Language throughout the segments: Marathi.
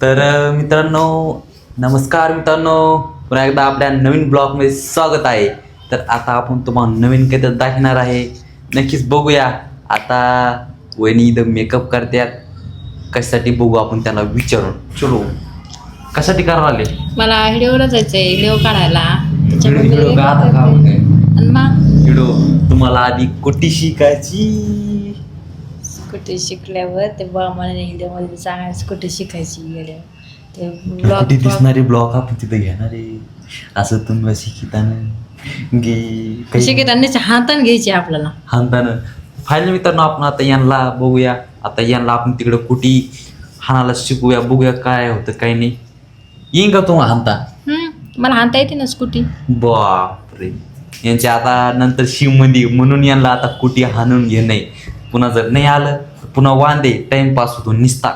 तर मित्रांनो, नमस्कार मित्रांनो, पुन्हा एकदा आपल्या नवीन ब्लॉगमध्ये स्वागत आहे. तर आता आपण तुम्हाला नवीन काहीतरी दाखवणार आहे. नक्कीच बघूया. आता वहिनी इथं मेकअप करतात, कशासाठी बघू आपण त्यांना विचारून. चलो, कशासाठी करायला आले? मला व्हिडिओला जायचंय, व्हिडिओ काढायला. व्हिडिओ का आता का आणि मग व्हिडिओ तुम्हाला आधी कुठे शिकायची? कुठे शिकल्यावर ते मला व्हिडिओमध्ये सांगायचं कुठे शिकायची व्हिडिओ ते कुठे ब्लॉग दिसणारे ब्लॉग आपण तिथे घेणार आहे. असं तुम्ही शिकिताना गे शिकताना हाताने घ्यायची आपल्याला. हाणताना फायनल मित्रांनो, आपण आता यांना बघूया. आता यांना आपण तिकडं कुठे हाणाला शिकूया, बघूया काय होतं काय नाही. येईन का तुम्हाला हाणता? मला हाणता येते ना स्कूटी. बापरे, यांच्या आता नंतर शिवमध्ये म्हणून यांना आता कुठे हाणून घे नाही. पुन्हा जर नाही आलं तर पुन्हा वांदे, टाइमपास होतो निसता.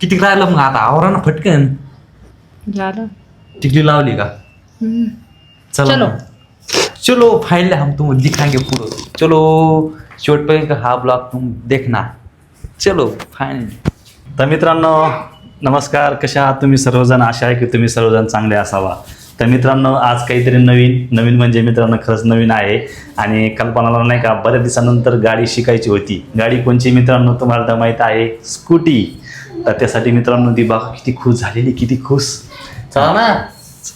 किती राहिलं मग आता? आवरा ना फटकन. झालं. टिकली लावली का? चलो चलो. चलो फाइनली हम तुम दिखाएंगे पूरा. चलो शेवटपर्यंत हा ब्लॉग तुम देखना. चलो फाइनली. तर मित्रांनो नमस्कार, कशा आहात तुम्ही सर्वजण? आशा आहे की तुम्ही सर्वजण चांगले असावा. तर मित्रांनो, आज काहीतरी नवीन म्हणजे मित्रांनो खरंच नवीन आहे. आणि कल्पनाला नाही का बऱ्याच दिवसानंतर गाडी शिकायची होती. गाडी कोणची मित्रांनो तुम्हाला तर माहीत आहे, स्कूटी. तर त्यासाठी मित्रांनो ती बघा किती खुश झालेली, किती खुश. चला ना.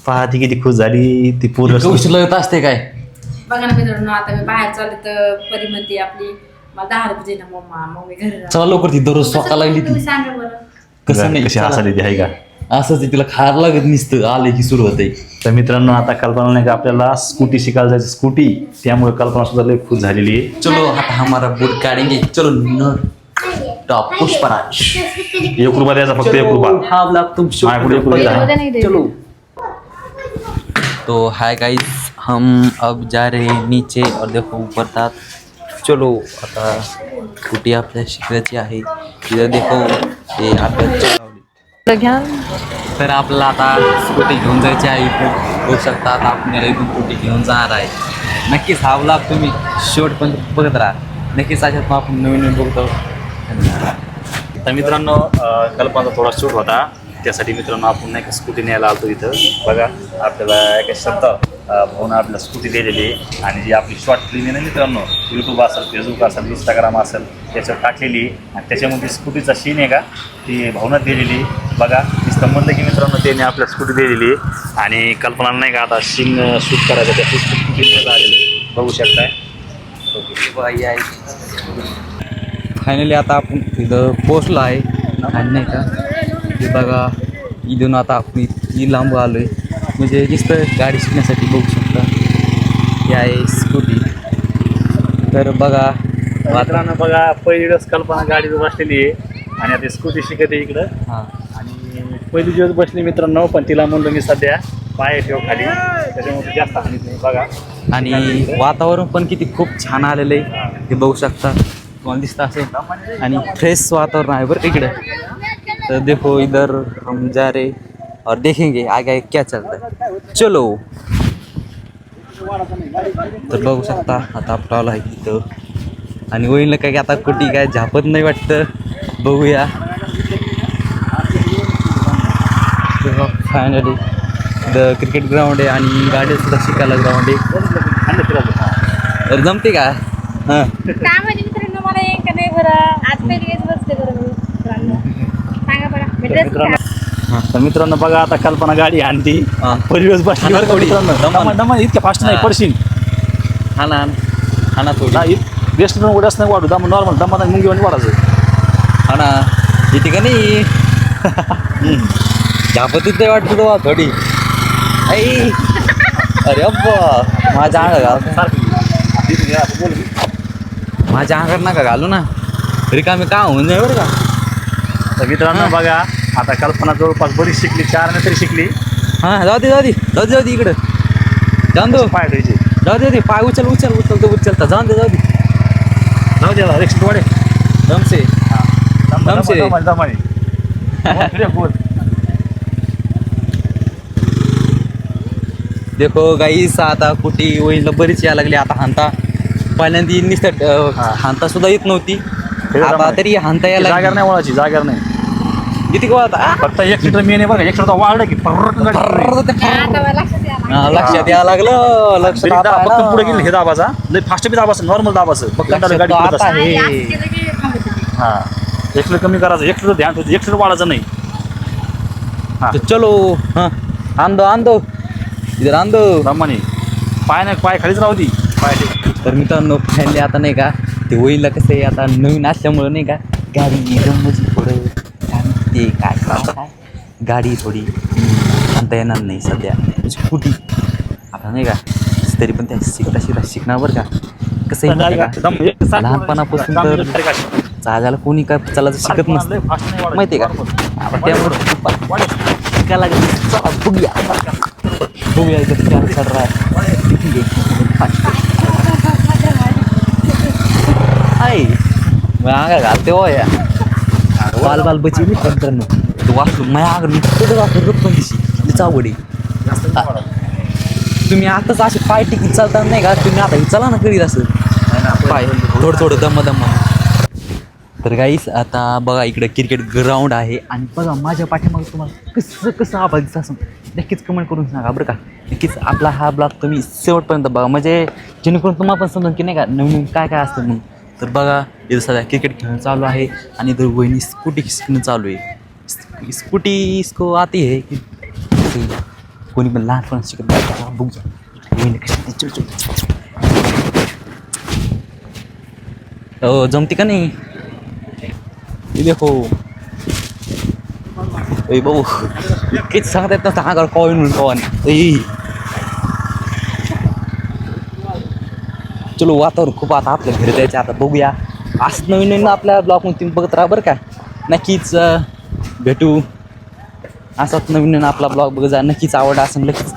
पहा ती किती खुश झाली. ती पूर्ण उशीर लागत असते काय? बघा ना मित्रांनो, आता मी बाहेर चालले तर परी म्हणते आपली मला 10 रुपये दे ना मम्मा, मग मी घरी राहते. चला लवकर, ती दररोज स्वतः लागली ती. तुम्ही सांगा बरं. कसं नाही, कशी हसाली ती आहे का? असंच आहे, तिला खायला लागत नसतं, आले की सुरू होते. तर मित्रांनो आता कल्पना नाही का आपल्याला स्कूटी शिकायला जायचं, स्कूटी. त्यामुळे कल्पना सुद्धा लई खुश झालेली आहे. चलो आता हमारा बूट काढेंगे. चलो न टॉप पुष्पराज. 1 रुपया द्यायचा, फक्त 1 रुपया. हा ब्लॉग तुम माझ्या पुढे 1 रुपया द्या. नाही दे. चलो. तो हाय गाइस, हम अब जा रहे हैं नीचे और देखो ऊपर था. चलो आता कुठे आपल्याला शिकायची आहे. तिथं देखो हे आपल्या घ्या. तर आपल्याला आता स्कूटी घेऊन जायची आहे. इथून होऊ शकता आता आपल्याला इथून स्कूटी घेऊन जाणार आहे. नक्कीच हा ब्लॉग तुम्ही शेवटपर्यंत बघत राहा. नक्कीच अशात आपण नवीन बघतो. तर मित्रांनो कल्पनाचा थोडा शूट होता, त्यासाठी मित्रांनो आपण नाही का स्कूटी न्यायला आलतो इथं. बघा आपल्याला एका शब्द भाऊन आपल्याला स्कूटी दिलेली आहे. आणि जी आपली शॉर्ट फिल्म आहे ना मित्रांनो, यूट्यूब असेल, फेसबुक असेल, इंस्टाग्राम असेल, त्याच्यावर टाकलेली आहे. आणि त्याच्यामध्ये स्कूटीचा सीन आहे का ती भाऊनात दिलेली. बघा नुसतं म्हणलं की मित्रांनो त्याने आपल्याला स्कूटी दिलेली आहे. आणि कल्पना नाही का आता सीन शूट करायचं, त्याची स्कूटी आलेली बघू शकताय. फायनली आता आपण इथं पोचलो आहे. आणि नाही का हे बघा, इथून आता आपण इतकी लांब आलो आहे, म्हणजे नुसतं गाडी शिकण्यासाठी बघू शकता. ही आहे स्कूटी. तर बघा मित्रांनो बघा पहिली दिवस कल्पना गाडीवर बसलेली आहे आणि आता स्कूटी शिकते इकडं. हां, आणि पहिली दिवस बसली मित्रांनो, पण तिला म्हणलं मी सध्या पाय ठेव खाली, त्याच्यामुळे जास्त हानीत नाही. बघा आणि वातावरण पण किती खूप छान आलेलं आहे, हे बघू शकता. तुम्हाला दिसतं असेल. आणि फ्रेश वातावरण आहे बरं इकडे. तर देखो इधर हम जा रहे और देखेंगे आगे क्या चलता है. चलो. तर बघू शकता आता आपल्याला आहे तिथं. आणि होईल काय की आता कुठे काय झापत नाही वाटतं. बघूया. फायनली द क्रिकेट ग्राउंड आहे आणि गाडी सुद्धा शिकायला ग्राउंड आहे. तर जमते का? हां, काय म्हणजे मित्रांनो, मला एक का नाही बरं, आज पहिली वेळेस बसते बरं मी मित्रांनो. सांगा बरं. तर मित्रांनो बघा आता कल्पना गाडी आणती. हां. पहिली दिवस बसली बरं का मित्रांनो. दमा इतक्या फास्ट नाही पडशील. हा ना, हा ना थोडी. नाही बेस्ट उडाच नाही वाढू, दम नॉर्मल दमा मुंगी आणि वाढायचं. हा ना, येते का नाही? झापतीच नाही वाटतं तो थोडी. आई अरे अब्बा, माझ्या अंगात बोल. माझ्या अंगात नका घालू ना, रिकामी का होऊन जाईल बरं का. तर मित्रांनो बघा आता कल्पना जवळपास बरीच शिकली, 4 तरी शिकली. हां, जाऊ दे इकडं. जाऊन दे पाय ठेवायचे. जाऊ दे पाय उचलता जाऊन दे रिक्स वाढे दमसे. दमाने बोल. देखो गाईस आता कुठे होईल बरीच यायला लागली. आता हांता पहिल्यांदा नुसतं हांता सुद्धा येत नव्हती, आता तरी हांता यायला जागर नाही वळाची, जागर नाही. किती वाजता फक्त 1 लिटर मेन बघा 1 लिटर वाढलं की फर्रकन गाडी पुढे आता मला लक्षात यायला लक्षात यायला लागलं लक्षात तरी आता फक्त आलं. पुढे गेलं हे दाबाचा लय फास्ट बी दाबाचं नॉर्मल दाबाचं बघ कंटाळलं गाडी लक्षात पुढे आता असं. आहे. आणि असं केलं की थांबत होती. हा 1 लिटर कमी करायचं 1 लिटर ध्यान ठेवतो 1 लिटर वाढायचं नाही हा तर चलो हाँ आण दो इधर आण दो दमाने पाय खालीच राहू दी पाय ठेव. तर मित्रांनो फायनली आता नाही का ते होईला कसं आहे आता नवीन असल्यामुळं नाही का गाडी रमजी थोडं काय म्हणते काय गाडी थोडी आणता येणार नाही सध्या स्कूटी आता नाही का तरी पण त्या शिकता शिकणार बरं का कसं आहे माहिती आहे दम एक का साथ लहानपणापासून दम तर एक गाडी. चालायला कोणी काय चालायचं शिकत लय नसतं fast नाही वाढायचं. माहिती आहे का आता त्यामुळे शिकायला लागेल चला बघूया इथं काय चालू आहे आहे मग अंगा घालते हो या बाल बाल बची मी मित्रांनो तो वाचलो माझ्या अंगा मी कुठं वाचलो रक्कम दिशी तीच आवड आहे जास्त नाही वाढायचं. तुम्ही आताच असे पाय टिकीत चालता नाही का तुम्ही आता चला ना करीत असं नाही ना, आपण- पाय थोडं दम तर गाईस आता बघा इकडे क्रिकेट ग्राउंड आहे आणि बघा माझ्या पाठीमागे तुम्हाला कसं आवाज दिसत असं नक्कीच कमेंट करून सांगा बरं का नक्कीच आपला हा ब्लॉग तुम्ही शेवटपर्यंत बघा म्हणजे जेणेकरून तुम्हाला पण समजा की नाही का नवीन काय काय असतं मग तर बघा इथं सध्या क्रिकेट खेळणं चालू आहे आणि इथं वहिनी स्कूटी शिकणं चालू आहे स्कूटी इसको आती है की कोणी पण लहानपण शिकत नाही बघू वहिनी कशी चल हो जमते का नाही ये देखो ए भाऊ इतकेच सांगता येत नसतं हा कॉइन म्हणून कॉन चलो वातावरण खूप आता आपल्या घरी जायचं आता बघूया असं नवीन नवीन आपल्या ब्लॉगमध्ये तुम्ही बघत राहा बरं का नक्कीच भेटू असाच नवीन नवीन आपला ब्लॉग बघत जा नक्कीच आवड असं नक्कीच